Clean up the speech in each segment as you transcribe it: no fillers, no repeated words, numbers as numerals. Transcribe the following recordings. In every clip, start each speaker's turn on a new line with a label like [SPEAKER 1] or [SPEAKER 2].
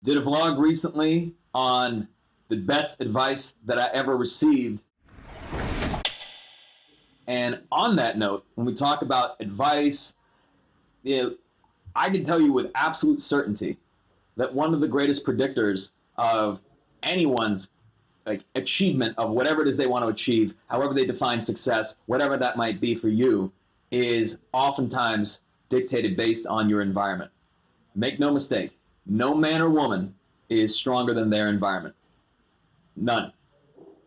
[SPEAKER 1] Did a vlog recently on the best advice that I ever received. And on that note, when we talk about advice, I can tell you with absolute certainty that one of the greatest predictors of anyone's achievement of whatever it is they want to achieve, however they define success, whatever that might be for you, is oftentimes dictated based on your environment. Make no mistake, no man or woman is stronger than their environment. None.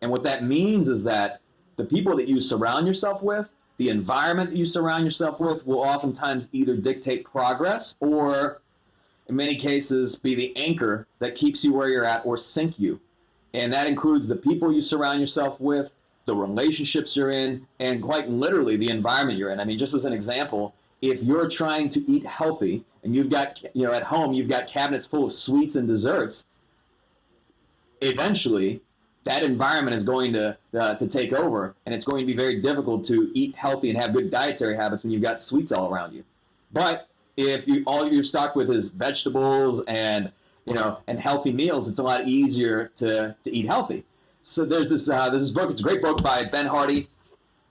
[SPEAKER 1] And what that means is that the people that you surround yourself with, the environment that you surround yourself with, will oftentimes either dictate progress or, in many cases, be the anchor that keeps you where you're at or sink you. And that includes the people you surround yourself with, the relationships you're in, and quite literally the environment you're in. I mean, just as an example, if you're trying to eat healthy and you've got, at home, you've got cabinets full of sweets and desserts, eventually that environment is going to take over, and it's going to be very difficult to eat healthy and have good dietary habits when you've got sweets all around you. But if all you're stocked with is vegetables and healthy meals, it's a lot easier to eat healthy. So there's this book. It's a great book by Ben Hardy.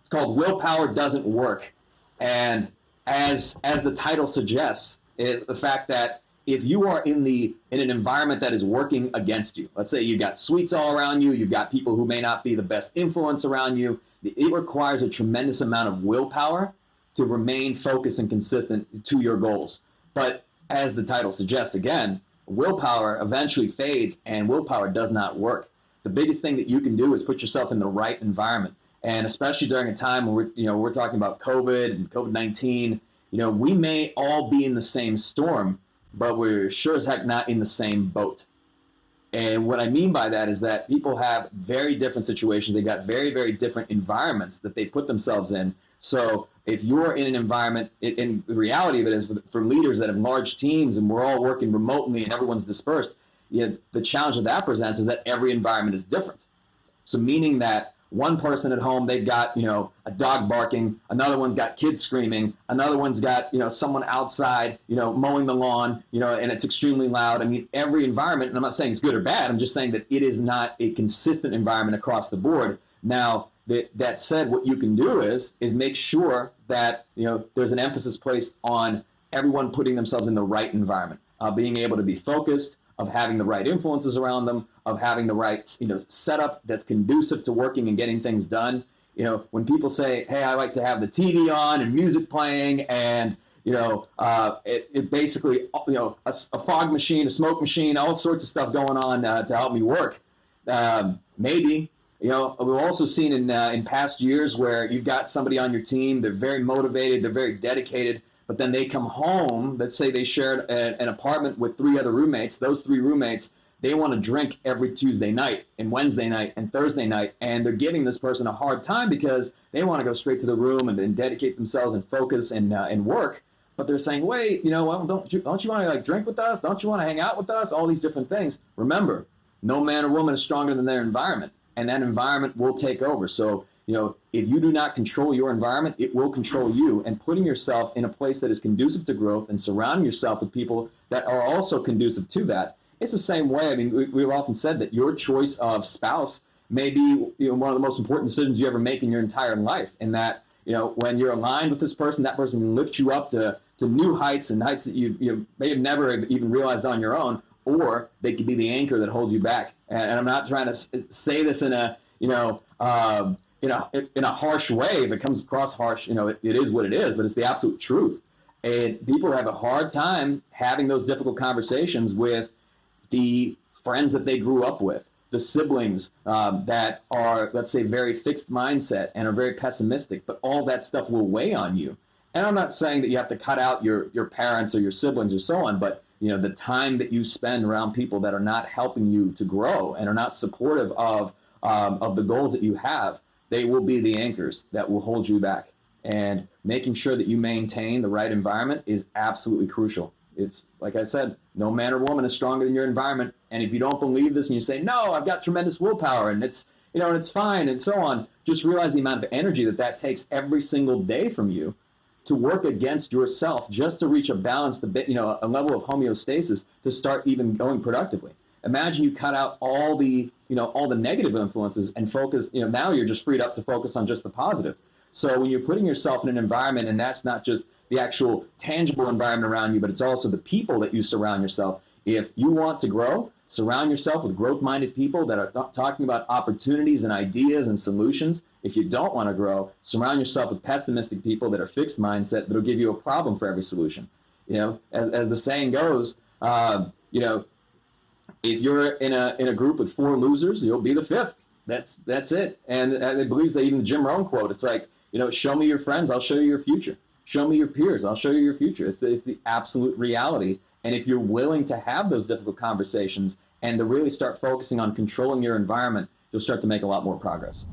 [SPEAKER 1] It's called Willpower Doesn't Work. And as the title suggests, is the fact that if you are in an environment that is working against you, let's say you've got sweets all around you, you've got people who may not be the best influence around you, it requires a tremendous amount of willpower to remain focused and consistent to your goals. But as the title suggests, again, willpower eventually fades and willpower does not work. The biggest thing that you can do is put yourself in the right environment. And especially during a time when we're talking about COVID and COVID-19, we may all be in the same storm, but we're sure as heck not in the same boat. And what I mean by that is that people have very different situations. They've got very, very different environments that they put themselves in. So if you're in an environment, and the reality of it is for leaders that have large teams and we're all working remotely and everyone's dispersed, the challenge that presents is that every environment is different. So meaning that one person at home, they've got, a dog barking, another one's got kids screaming, another one's got, someone outside, mowing the lawn, and it's extremely loud. I mean, every environment, and I'm not saying it's good or bad, I'm just saying that it is not a consistent environment across the board. Now, that said, what you can do is make sure that, there's an emphasis placed on everyone putting themselves in the right environment, being able to be focused, of having the right influences around them, of having the right, setup that's conducive to working and getting things done. When people say, hey, I like to have the TV on and music playing and, it basically, a fog machine, a smoke machine, all sorts of stuff going on to help me work. Maybe, we've also seen in past years where you've got somebody on your team, they're very motivated, they're very dedicated, but then they come home, let's say they shared an apartment with 3 other roommates. Those 3 roommates, they want to drink every Tuesday night and Wednesday night and Thursday night. And they're giving this person a hard time because they want to go straight to the room and dedicate themselves and focus and work. But they're saying, wait, well, don't you want to drink with us? Don't you want to hang out with us? All these different things. Remember, no man or woman is stronger than their environment, and that environment will take over. So, if you do not control your environment, it will control you. And putting yourself in a place that is conducive to growth and surrounding yourself with people that are also conducive to that, it's the same way. I mean, we've often said that your choice of spouse may be one of the most important decisions you ever make in your entire life. And that, when you're aligned with this person, that person can lift you up to new heights and heights that you may have never even realized on your own, or they could be the anchor that holds you back. And I'm not trying to say this in a, in a harsh way. If it comes across harsh, it is what it is, but it's the absolute truth. And people have a hard time having those difficult conversations with the friends that they grew up with, the siblings that are, let's say, very fixed mindset and are very pessimistic, but all that stuff will weigh on you. And I'm not saying that you have to cut out your parents or your siblings or so on, but the time that you spend around people that are not helping you to grow and are not supportive of the goals that you have, they will be the anchors that will hold you back. And making sure that you maintain the right environment is absolutely crucial. It's like I said, no man or woman is stronger than your environment. And if you don't believe this and you say, no, I've got tremendous willpower and it's, and it's fine and so on, just realize the amount of energy that takes every single day from you to work against yourself just to reach a balance, a level of homeostasis to start even going productively. Imagine you cut out all the negative influences and focus, now you're just freed up to focus on just the positive. So when you're putting yourself in an environment, and that's not just the actual tangible environment around you, but it's also the people that you surround yourself. If you want to grow, surround yourself with growth-minded people that are talking about opportunities and ideas and solutions. If you don't want to grow, surround yourself with pessimistic people that are fixed mindset that'll give you a problem for every solution. As the saying goes, if you're in a group with 4 losers, you'll be the 5th. That's it. And I believe that even the Jim Rohn quote, it's like, show me your friends, I'll show you your future. Show me your peers, I'll show you your future. It's the absolute reality. And if you're willing to have those difficult conversations and to really start focusing on controlling your environment, you'll start to make a lot more progress.